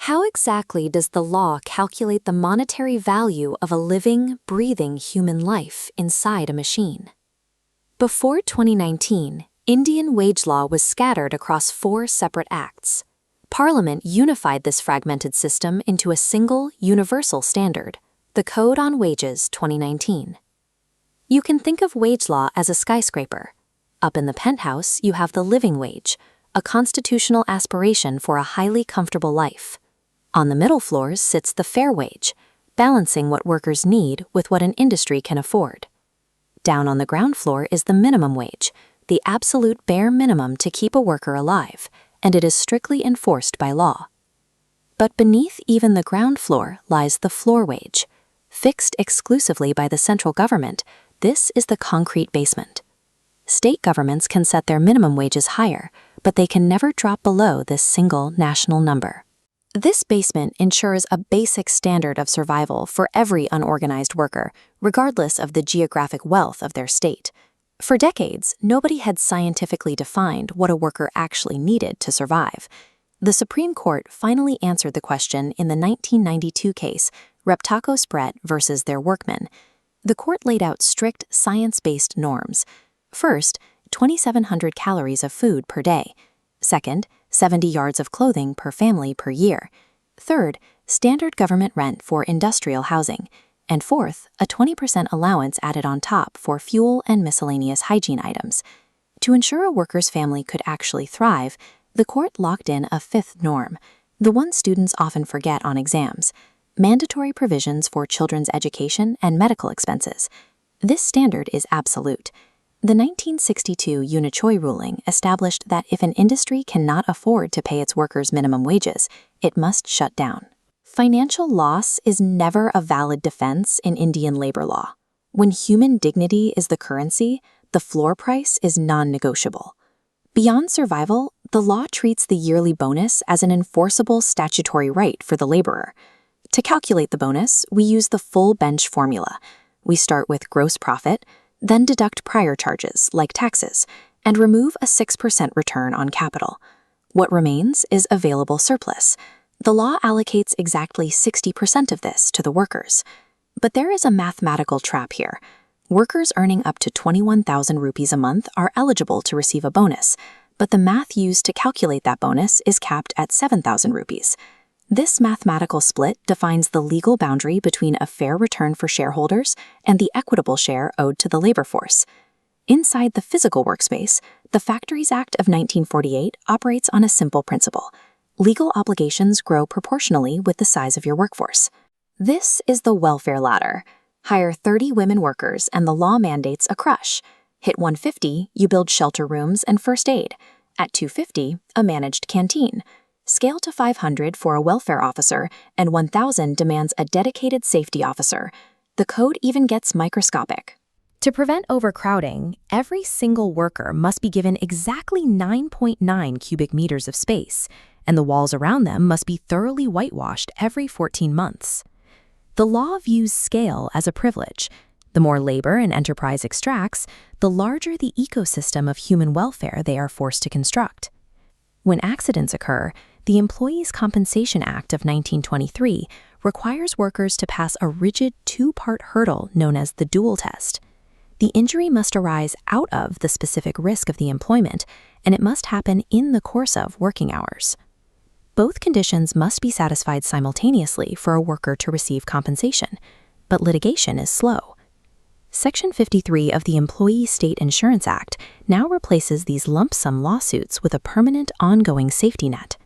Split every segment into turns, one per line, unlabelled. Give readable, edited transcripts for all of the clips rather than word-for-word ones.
How exactly does the law calculate the monetary value of a living, breathing human life inside a machine? Before 2019, Indian wage law was scattered across 4 separate acts. Parliament unified this fragmented system into a single, universal standard, the Code on Wages 2019. You can think of wage law as a skyscraper. Up in the penthouse, you have the living wage, a constitutional aspiration for a highly comfortable life. On the middle floors sits the fair wage, balancing what workers need with what an industry can afford. Down on the ground floor is the minimum wage, the absolute bare minimum to keep a worker alive, and it is strictly enforced by law. But beneath even the ground floor lies the floor wage. Fixed exclusively by the central government, this is the concrete basement. State governments can set their minimum wages higher, but they can never drop below this single national number. This basement ensures a basic standard of survival for every unorganized worker, regardless of the geographic wealth of their state. For decades, nobody had scientifically defined what a worker actually needed to survive. The Supreme Court finally answered the question in the 1992 case, Reptakos-Brett versus their workmen. The court laid out strict science-based norms. First, 2,700 calories of food per day. Second, 70 yards of clothing per family per year. Third, standard government rent for industrial housing. And fourth, a 20% allowance added on top for fuel and miscellaneous hygiene items. To ensure a worker's family could actually thrive, the court locked in a fifth norm, the one students often forget on exams: mandatory provisions for children's education and medical expenses. This standard is absolute. The 1962 Unichoi ruling established that if an industry cannot afford to pay its workers minimum wages, it must shut down. Financial loss is never a valid defense in Indian labor law. When human dignity is the currency, the floor price is non-negotiable. Beyond survival, the law treats the yearly bonus as an enforceable statutory right for the laborer. To calculate the bonus, we use the full bench formula. We start with gross profit, then deduct prior charges, like taxes, and remove a 6% return on capital. What remains is available surplus. The law allocates exactly 60% of this to the workers. But there is a mathematical trap here. Workers earning up to 21,000 rupees a month are eligible to receive a bonus, but the math used to calculate that bonus is capped at 7,000 rupees. This mathematical split defines the legal boundary between a fair return for shareholders and the equitable share owed to the labor force. Inside the physical workspace, the Factories Act of 1948 operates on a simple principle. Legal obligations grow proportionally with the size of your workforce. This is the welfare ladder. Hire 30 women workers and the law mandates a crush. Hit 150, you build shelter rooms and first aid. At 250, a managed canteen. Scale to 500 for a welfare officer, and 1,000 demands a dedicated safety officer. The code even gets microscopic.
To prevent overcrowding, every single worker must be given exactly 9.9 cubic meters of space, and the walls around them must be thoroughly whitewashed every 14 months. The law views scale as a privilege. The more labor an enterprise extracts, the larger the ecosystem of human welfare they are forced to construct. When accidents occur, the Employees' Compensation Act of 1923 requires workers to pass a rigid 2-part hurdle known as the dual test. The injury must arise out of the specific risk of the employment, and it must happen in the course of working hours. Both conditions must be satisfied simultaneously for a worker to receive compensation, but litigation is slow. Section 53 of the Employee State Insurance Act now replaces these lump sum lawsuits with a permanent, ongoing safety net.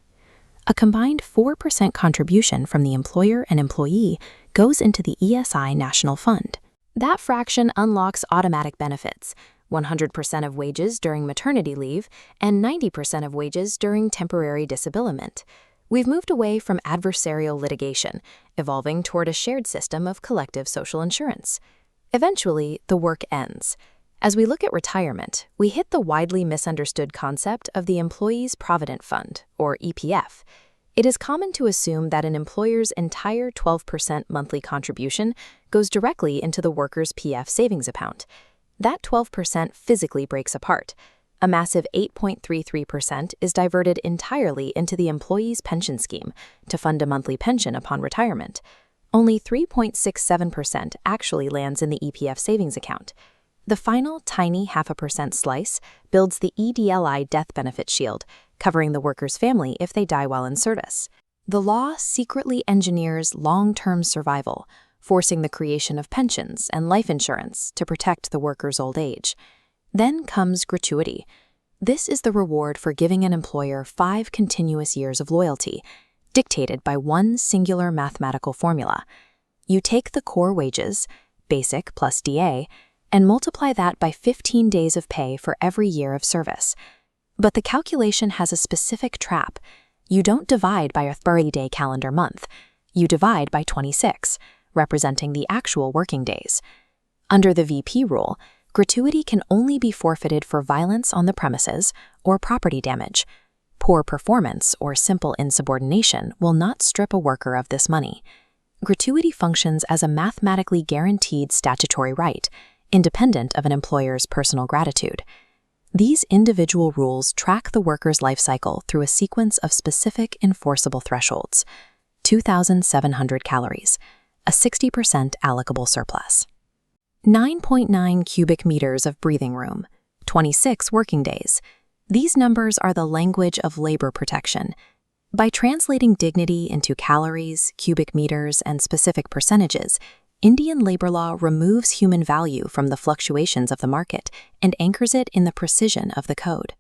A combined 4% contribution from the employer and employee goes into the ESI National Fund. That fraction unlocks automatic benefits, 100% of wages during maternity leave and 90% of wages during temporary disablement. We've moved away from adversarial litigation, evolving toward a shared system of collective social insurance. Eventually, the work ends. As we look at retirement, we hit the widely misunderstood concept of the Employees' Provident Fund, or EPF. It is common to assume that an employer's entire 12% monthly contribution goes directly into the worker's PF savings account. That 12% physically breaks apart. A massive 8.33% is diverted entirely into the employee's pension scheme to fund a monthly pension upon retirement. Only 3.67% actually lands in the EPF savings account. The final tiny 0.5% slice builds the EDLI death benefit shield, covering the worker's family if they die while in service. The law secretly engineers long-term survival, forcing the creation of pensions and life insurance to protect the worker's old age. Then comes gratuity. This is the reward for giving an employer 5 continuous years of loyalty, dictated by one singular mathematical formula. You take the core wages, basic plus DA, and multiply that by 15 days of pay for every year of service. But the calculation has a specific trap. You don't divide by a 30-day calendar month. You divide by 26, representing the actual working days. Under the VP rule, gratuity can only be forfeited for violence on the premises or property damage. Poor performance or simple insubordination will not strip a worker of this money. Gratuity functions as a mathematically guaranteed statutory right, independent of an employer's personal gratitude. These individual rules track the worker's life cycle through a sequence of specific enforceable thresholds: 2,700 calories, a 60% allocable surplus. 9.9 cubic meters of breathing room, 26 working days. These numbers are the language of labor protection. By translating dignity into calories, cubic meters, and specific percentages, Indian labor law removes human value from the fluctuations of the market and anchors it in the precision of the code.